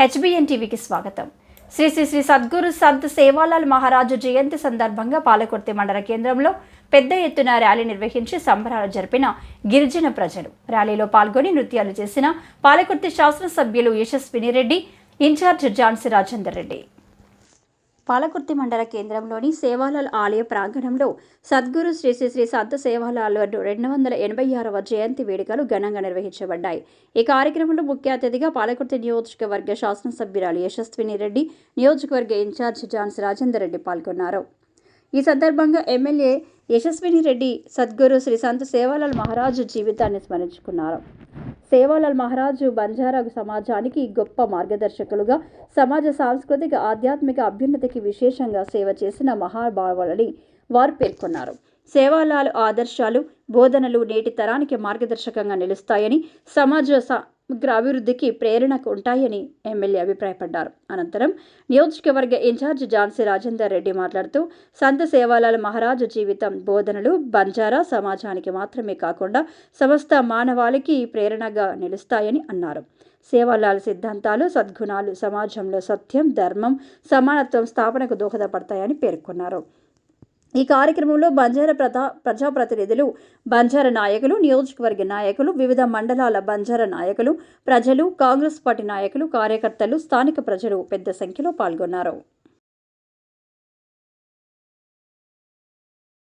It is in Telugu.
హెచ్బిఎన్ టీవీకి స్వాగతం. శ్రీ శ్రీ శ్రీ సద్గురు సంత్ సేవాలాల్ మహారాజు జయంతి సందర్భంగా పాలకుర్తి మండల కేంద్రంలో పెద్ద ఎత్తున ర్యాలీ నిర్వహించి సంబరాలు జరిపిన గిరిజన ప్రజలు. ర్యాలీలో పాల్గొని నృత్యాలు చేసిన పాలకుర్తి శాసనసభ్యులు యశస్విని రెడ్డి, ఇన్ఛార్జ్ ఝాన్సీ రాజేందర్ రెడ్డి. పాలకుర్తి మండల కేంద్రంలోని సేవాలాల్ ఆలయ ప్రాంగణంలో సద్గురు శ్రీ శ్రీ శ్రీ సంత్ సేవాలాల్ 286వ జయంతి వేడుకలు ఘనంగా నిర్వహించబడ్డాయి. ఈ కార్యక్రమంలో ముఖ్య అతిథిగా పాలకుర్తి నియోజకవర్గ శాసనసభ్యురాలు యశస్విని రెడ్డి, నియోజకవర్గ ఇన్ఛార్జ్ ఝాన్సీ రాజేందర్ రెడ్డి పాల్గొన్నారు. ఈ సందర్భంగా ఎమ్మెల్యే యశస్విని రెడ్డి సద్గురు శ్రీ సంత్ సేవాలాల్ మహారాజు జీవితాన్ని స్మరించుకున్నారు. సేవాలాల్ మహారాజు బంజారా సమాజానికి గొప్ప మార్గదర్శకులుగా, సమాజ సాంస్కృతిక ఆధ్యాత్మిక అభ్యున్నతికి విశేషంగా సేవ చేసిన మహాభావులని వారు పేర్కొన్నారు. సేవాలాల్ ఆదర్శాలు, బోధనలు నేటి తరానికి మార్గదర్శకంగా నిలుస్తాయని, సమాజ సమగ్ర అభివృద్ధికి ప్రేరణకు ఉంటాయని ఎమ్మెల్యే అభిప్రాయపడ్డారు. అనంతరం నియోజకవర్గ ఇన్ఛార్జ్ ఝాన్సీ రాజేందర్ రెడ్డి మాట్లాడుతూ, సంత్ సేవాలాల్ మహారాజు జీవితం, బోధనలు బంజారా సమాజానికి మాత్రమే కాకుండా సమస్త మానవాళికి ప్రేరణగా నిలుస్తాయని అన్నారు. సేవాలాల్ సిద్ధాంతాలు, సద్గుణాలు సమాజంలో సత్యం, ధర్మం, సమానత్వం స్థాపనకు దోహదపడతాయని పేర్కొన్నారు. ఈ కార్యక్రమంలో బంజారా ప్రజాప్రతినిధులు, బంజారా నాయకులు, నియోజకవర్గ నాయకులు, వివిధ మండలాల బంజారా నాయకులు, ప్రజలు, కాంగ్రెస్ పార్టీ నాయకులు, కార్యకర్తలు, స్థానిక ప్రజలు పెద్ద సంఖ్యలో పాల్గొన్నారు.